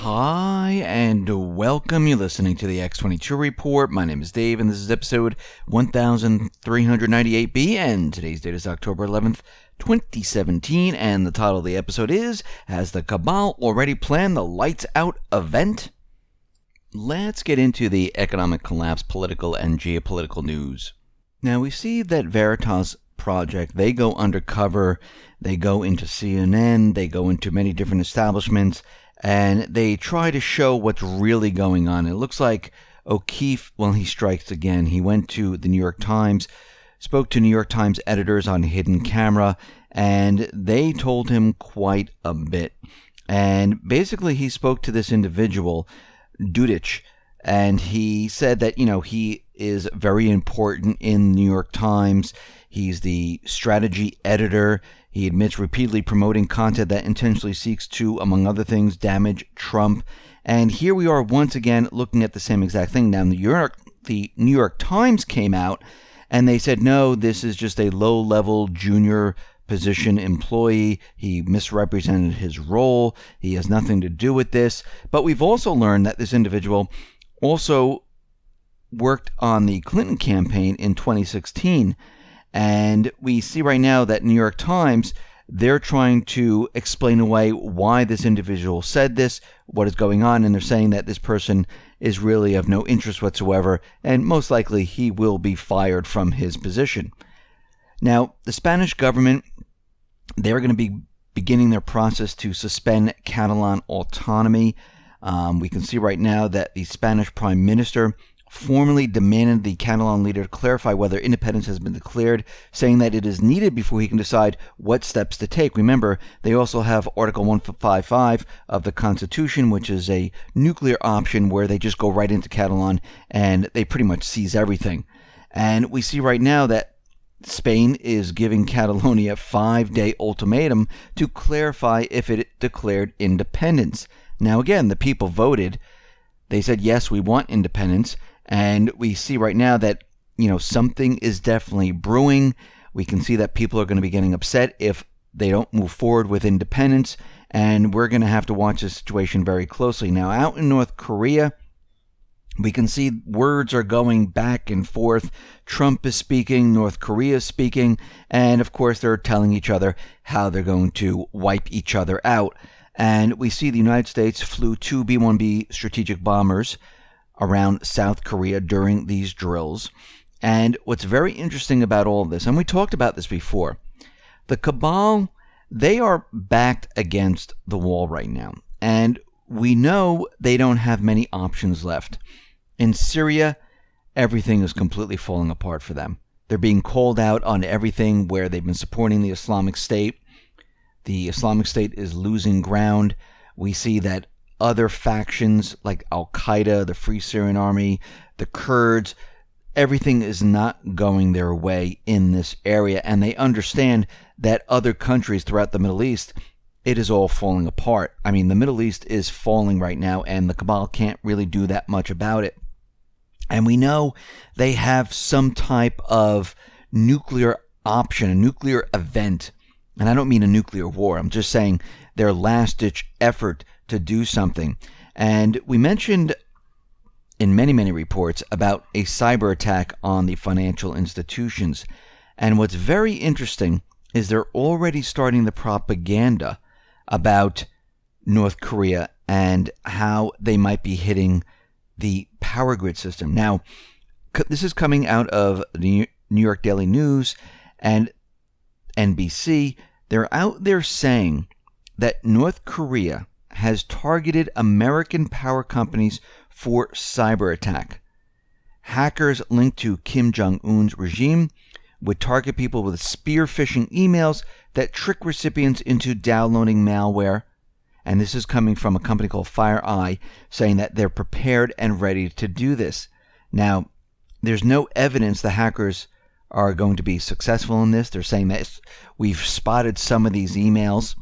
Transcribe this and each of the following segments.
Hi, and welcome. You're listening to the X22 Report. My name is Dave, and this is episode 1398B, and today's date is October 11th, 2017, and the title of the episode is, Has the Cabal Already Planned the Lights Out event? Let's get into the economic collapse, political, and geopolitical news. Now, we see that Veritas Project, they go undercover, they go into CNN, they go into many different establishments, and they try to show what's really going on. It looks like O'Keefe, well, he strikes again. He went to the New York Times, spoke to New York Times editors on hidden camera, and they told him quite a bit. And basically, he spoke to this individual, Dudich, and he said that, he is very important in New York Times. He's the strategy editor. He admits repeatedly promoting content that intentionally seeks to, among other things, damage Trump. And here we are once again looking at the same exact thing. Now, the New York Times came out and they said, no, this is just a low-level junior position employee. He misrepresented his role. He has nothing to do with this. But we've also learned that this individual also worked on the Clinton campaign in 2016. And we see right now that New York Times, they're trying to explain away why this individual said this, what is going on, and they're saying that this person is really of no interest whatsoever, and most likely he will be fired from his position. Now, the Spanish government, they're going to be beginning their process to suspend Catalan autonomy. We can see right now that the Spanish Prime Minister formally demanded the Catalan leader to clarify whether independence has been declared, saying that it is needed before he can decide what steps to take. Remember, they also have Article 155 of the Constitution, which is a nuclear option where they just go right into Catalan and they pretty much seize everything. And we see right now that Spain is giving Catalonia a 5-day ultimatum to clarify if it declared independence. Now again, the people voted. They said, yes, we want independence. And we see right now that, something is definitely brewing. We can see that people are going to be getting upset if they don't move forward with independence. And we're going to have to watch this situation very closely. Now, out in North Korea, we can see words are going back and forth. Trump is speaking, North Korea is speaking. And, of course, they're telling each other how they're going to wipe each other out. And we see the United States flew 2 B-1B strategic bombers around South Korea during these drills. And what's very interesting about all of this, and we talked about this before, the Cabal, they are backed against the wall right now. And we know they don't have many options left. In Syria, everything is completely falling apart for them. They're being called out on everything where they've been supporting the Islamic State. The Islamic State is losing ground. We see that other factions like Al-Qaeda, the Free Syrian Army, the Kurds, everything is not going their way in this area. And they understand that other countries throughout the Middle East, it is all falling apart. I mean, the Middle East is falling right now, and the Cabal can't really do that much about it. And we know they have some type of nuclear option, a nuclear event. And I don't mean a nuclear war. I'm just saying their last-ditch effort to do something. And we mentioned in many, many reports about a cyber attack on the financial institutions. And what's very interesting is they're already starting the propaganda about North Korea and how they might be hitting the power grid system. Now, this is coming out of the New York Daily News and NBC. They're out there saying that North Korea has targeted American power companies for cyber attack. Hackers linked to Kim Jong-un's regime would target people with spear phishing emails that trick recipients into downloading malware. And this is coming from a company called FireEye, saying that they're prepared and ready to do this. Now, there's no evidence the hackers are going to be successful in this. They're saying that we've spotted some of these emails.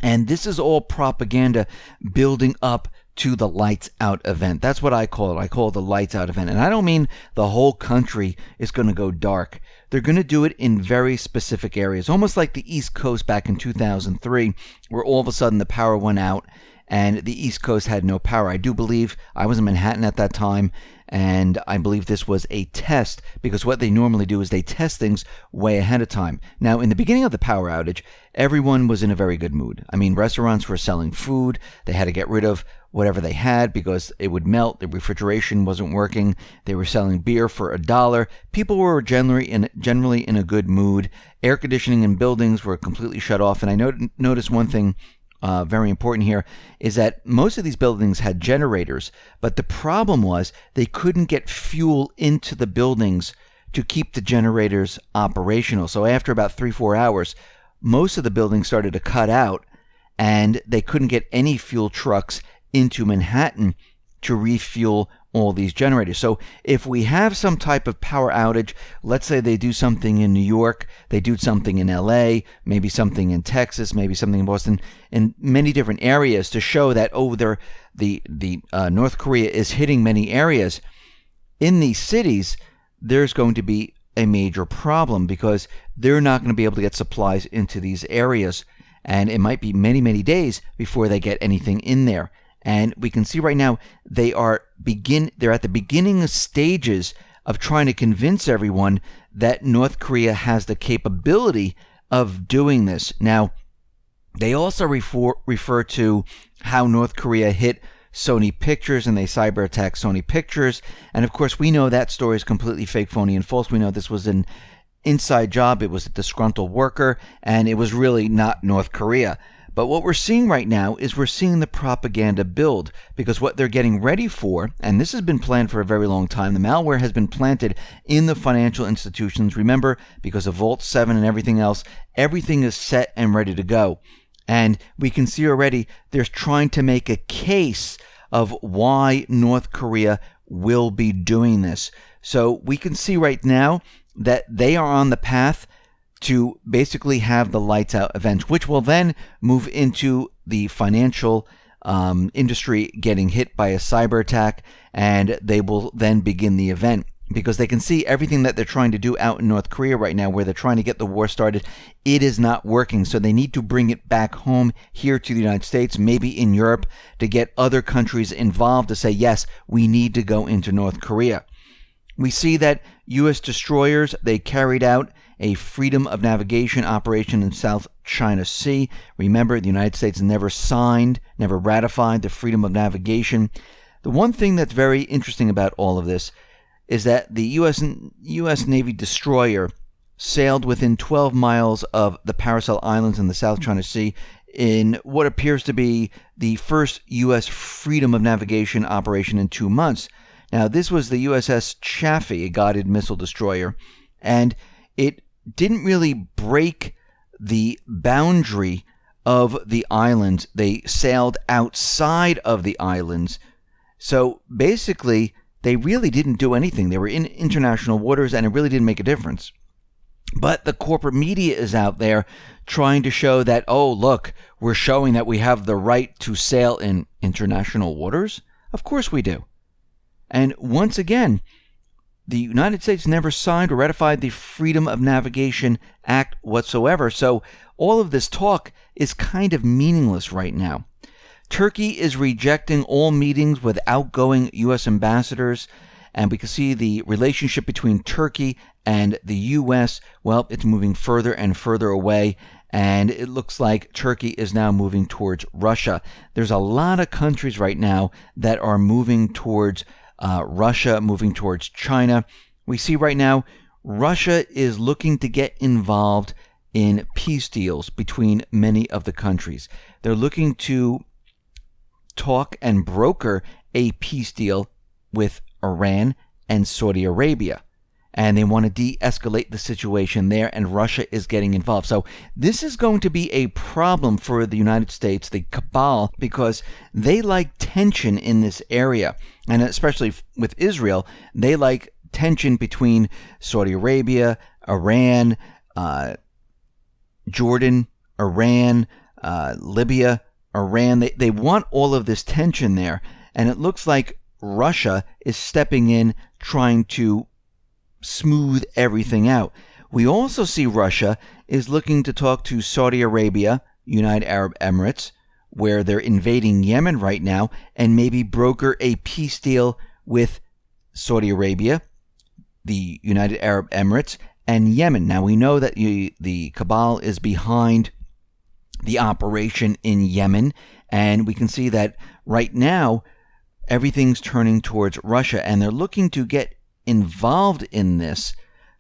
And this is all propaganda building up to the lights out event. That's what I call it. I call it the lights out event. And I don't mean the whole country is going to go dark. They're going to do it in very specific areas, almost like the East Coast back in 2003, where all of a sudden the power went out and the East Coast had no power. I do believe I was in Manhattan at that time, and I believe this was a test, because what they normally do is they test things way ahead of time. Now, in the beginning of the power outage, everyone was in a very good mood. I mean, restaurants were selling food. They had to get rid of whatever they had because it would melt. The refrigeration wasn't working. They were selling beer for $1. People were generally in a good mood. Air conditioning in buildings were completely shut off. And I noticed one thing very important here is that most of these buildings had generators, but the problem was they couldn't get fuel into the buildings to keep the generators operational. So after about 3-4 hours, most of the buildings started to cut out, and they couldn't get any fuel trucks into Manhattan to refuel all these generators. So if we have some type of power outage, let's say they do something in New York, they do something in LA, maybe something in Texas, maybe something in Boston, in many different areas to show that, North Korea is hitting many areas. In these cities, there's going to be a major problem because they're not going to be able to get supplies into these areas. And it might be many, many days before they get anything in there. And we can see right now they're at the beginning stages of trying to convince everyone that North Korea has the capability of doing this. Now, they also refer to how North Korea hit Sony Pictures and they cyber attacked Sony Pictures. And of course, we know that story is completely fake, phony, and false. We know this was an inside job. It was a disgruntled worker, and it was really not North Korea. But what we're seeing right now is we're seeing the propaganda build, because what they're getting ready for, and this has been planned for a very long time, the malware has been planted in the financial institutions. Remember, because of Vault 7 and everything else, everything is set and ready to go. And we can see already they're trying to make a case of why North Korea will be doing this. So we can see right now that they are on the path to basically have the lights out event, which will then move into the financial industry getting hit by a cyber attack, and they will then begin the event because they can see everything that they're trying to do out in North Korea right now, where they're trying to get the war started. It is not working, so they need to bring it back home here to the United States, maybe in Europe, to get other countries involved to say, yes, we need to go into North Korea. We see that U.S. destroyers, they carried out a freedom of navigation operation in South China Sea. Remember, the United States never ratified the freedom of navigation. The one thing that's very interesting about all of this is that the U.S. Navy destroyer sailed within 12 miles of the Paracel Islands in the South China Sea in what appears to be the first U.S. freedom of navigation operation in 2 months. Now, this was the USS Chaffee, a guided missile destroyer, and it didn't really break the boundary of the islands. They sailed outside of the islands. So basically, they really didn't do anything. They were in international waters, and it really didn't make a difference. But the corporate media is out there trying to show that, oh, look, we're showing that we have the right to sail in international waters. Of course we do. And once again, the United States never signed or ratified the Freedom of Navigation Act whatsoever. So all of this talk is kind of meaningless right now. Turkey is rejecting all meetings with outgoing U.S. ambassadors. And we can see the relationship between Turkey and the U.S., well, it's moving further and further away. And it looks like Turkey is now moving towards Russia. There's a lot of countries right now that are moving towards Russia, moving towards China. We see right now Russia is looking to get involved in peace deals between many of the countries. They're looking to talk and broker a peace deal with Iran and Saudi Arabia. And they want to de-escalate the situation there, and Russia is getting involved. So this is going to be a problem for the United States, the Cabal, because they like tension in this area. And especially with Israel, they like tension between Saudi Arabia, Iran, Jordan, Iran, Libya, Iran. They want all of this tension there. And it looks like Russia is stepping in, trying to smooth everything out. We also see Russia is looking to talk to Saudi Arabia, United Arab Emirates, where they're invading Yemen right now and maybe broker a peace deal with Saudi Arabia, the United Arab Emirates, and Yemen. Now, we know that the Cabal is behind the operation in Yemen, and we can see that right now everything's turning towards Russia, and they're looking to get involved in this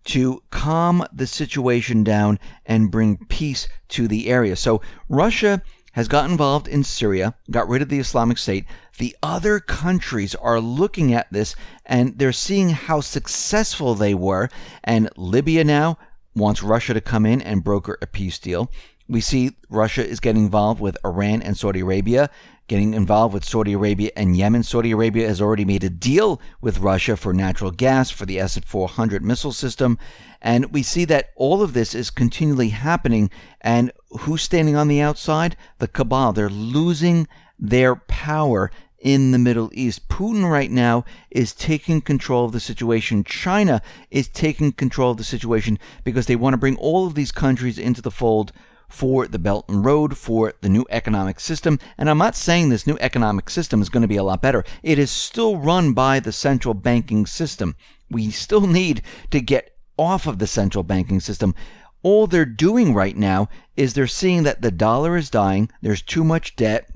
to calm the situation down and bring peace to the area. So Russia has got involved in Syria, got rid of the Islamic State. The other countries are looking at this and they're seeing how successful they were. And Libya now wants Russia to come in and broker a peace deal. We see Russia is getting involved with Iran and Saudi Arabia, getting involved with Saudi Arabia and Yemen. Saudi Arabia has already made a deal with Russia for natural gas, for the S-400 missile system. And we see that all of this is continually happening. And who's standing on the outside? The Cabal. They're losing their power in the Middle East. Putin right now is taking control of the situation. China is taking control of the situation because they want to bring all of these countries into the fold for the Belt and Road, for the new economic system. And I'm not saying this new economic system is going to be a lot better. It is still run by the central banking system. We still need to get off of the central banking system. All they're doing right now is they're seeing that the dollar is dying. There's too much debt.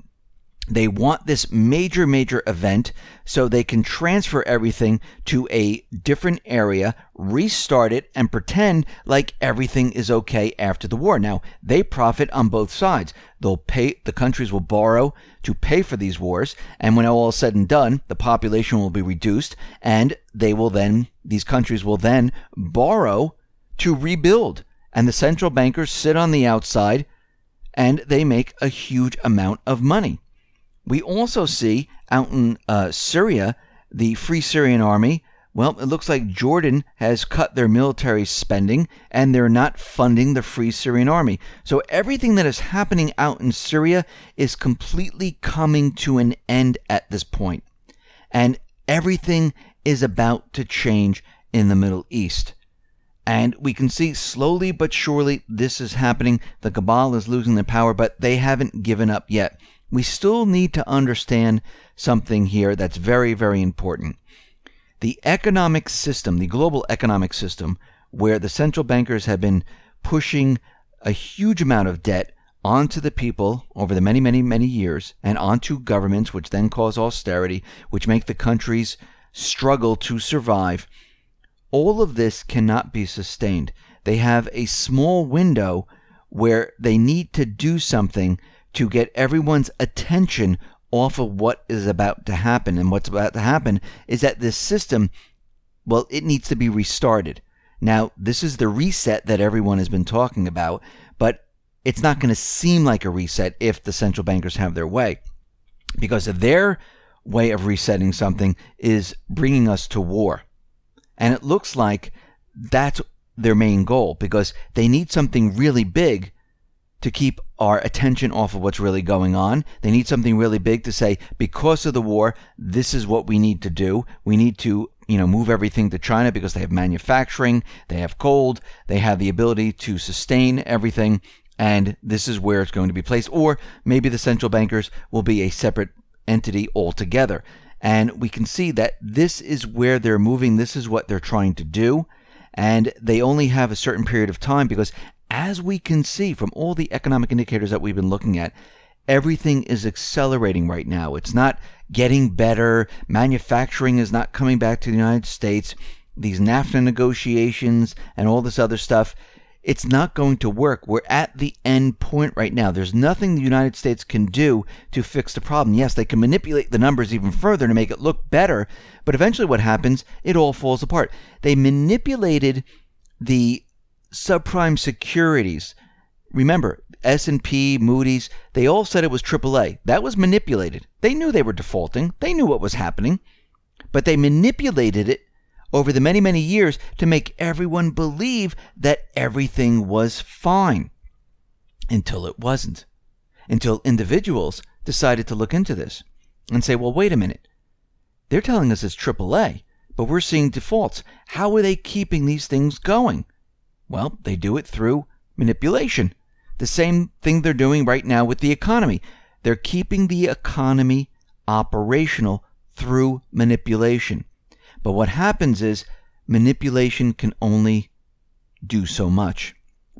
They want this major event so they can transfer everything to a different area, restart it, and pretend like everything is okay after the war. Now, they profit on both sides. The countries will borrow to pay for these wars, and when all is said and done, the population will be reduced, and these countries will then borrow to rebuild. And the central bankers sit on the outside, and they make a huge amount of money. We also see out in Syria, the Free Syrian Army. Well, it looks like Jordan has cut their military spending and they're not funding the Free Syrian Army. So everything that is happening out in Syria is completely coming to an end at this point. And everything is about to change in the Middle East. And we can see slowly but surely this is happening. The Cabal is losing their power, but they haven't given up yet. We still need to understand something here that's very, very important. The economic system, the global economic system, where the central bankers have been pushing a huge amount of debt onto the people over the many years and onto governments, which then cause austerity, which make the countries struggle to survive. All of this cannot be sustained. They have a small window where they need to do something to get everyone's attention off of what is about to happen. And what's about to happen is that this system, well, it needs to be restarted. Now, this is the reset that everyone has been talking about, but it's not going to seem like a reset if the central bankers have their way, because their way of resetting something is bringing us to war. And it looks like that's their main goal, because they need something really big to keep our attention off of what's really going on. They need something really big to say, because of the war, this is what we need to do. We need to, move everything to China because they have manufacturing, they have gold, they have the ability to sustain everything, and this is where it's going to be placed. Or maybe the central bankers will be a separate entity altogether. And we can see that this is where they're moving. This is what they're trying to do. And they only have a certain period of time because, as we can see from all the economic indicators that we've been looking at, everything is accelerating right now. It's not getting better. Manufacturing is not coming back to the United States. These NAFTA negotiations and all this other stuff, it's not going to work. We're at the end point right now. There's nothing the United States can do to fix the problem. Yes, they can manipulate the numbers even further to make it look better, but eventually what happens, it all falls apart. They manipulated the subprime securities. Remember, S&P, Moody's, they all said it was AAA. That was manipulated. They knew they were defaulting. They knew what was happening. But they manipulated it over the many years to make everyone believe that everything was fine. Until it wasn't. Until individuals decided to look into this and say, well, wait a minute. They're telling us it's AAA, but we're seeing defaults. How are they keeping these things going? Well, they do it through manipulation. The same thing they're doing right now with the economy. They're keeping the economy operational through manipulation. But what happens is manipulation can only do so much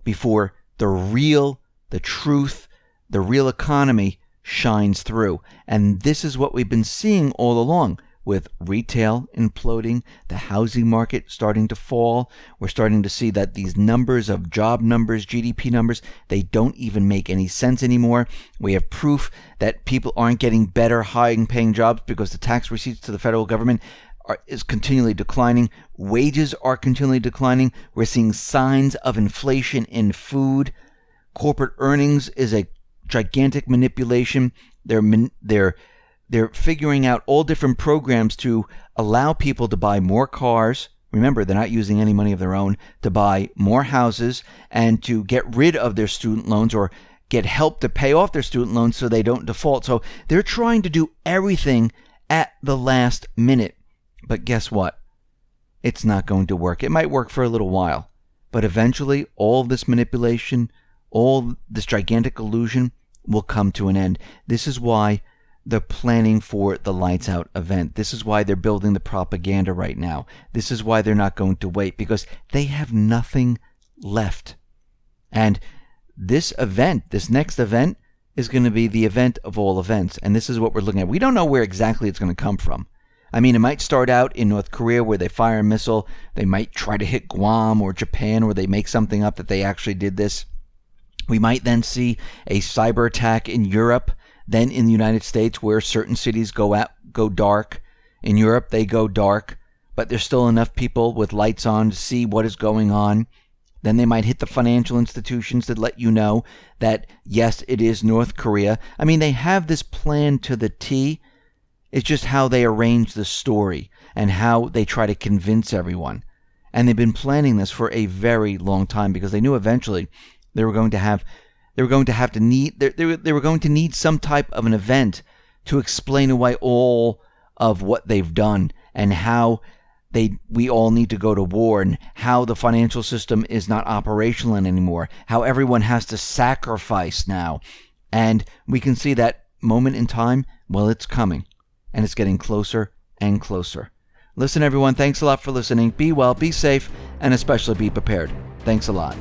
before the truth, the real economy shines through. And this is what we've been seeing all along, with retail imploding, the housing market starting to fall. We're starting to see that these numbers of job numbers, GDP numbers, they don't even make any sense anymore. We have proof that people aren't getting better, high-paying jobs because the tax receipts to the federal government is continually declining. Wages are continually declining. We're seeing signs of inflation in food. Corporate earnings is a gigantic manipulation. They're figuring out all different programs to allow people to buy more cars. Remember, they're not using any money of their own, to buy more houses and to get rid of their student loans or get help to pay off their student loans so they don't default. So they're trying to do everything at the last minute. But guess what? It's not going to work. It might work for a little while, but eventually all this manipulation, all this gigantic illusion will come to an end. This is why they're planning for the lights out event. This is why they're building the propaganda right now. This is why they're not going to wait, because they have nothing left. And this event, this next event, is going to be the event of all events. And this is what we're looking at. We don't know where exactly it's going to come from. I mean, it might start out in North Korea where they fire a missile. They might try to hit Guam or Japan where they make something up that they actually did this. We might then see a cyber attack in Europe, then in the United States where certain cities go dark. In Europe, they go dark, but there's still enough people with lights on to see what is going on. Then they might hit the financial institutions that let you know that, yes, it is North Korea. I mean, they have this plan to the T. It's just how they arrange the story and how they try to convince everyone. And they've been planning this for a very long time because they knew eventually they were going to need some type of an event to explain away all of what they've done and how we all need to go to war and how the financial system is not operational anymore, how everyone has to sacrifice now. And we can see that moment in time, well, it's coming. And it's getting closer and closer. Listen, everyone, thanks a lot for listening. Be well, be safe, and especially be prepared. Thanks a lot.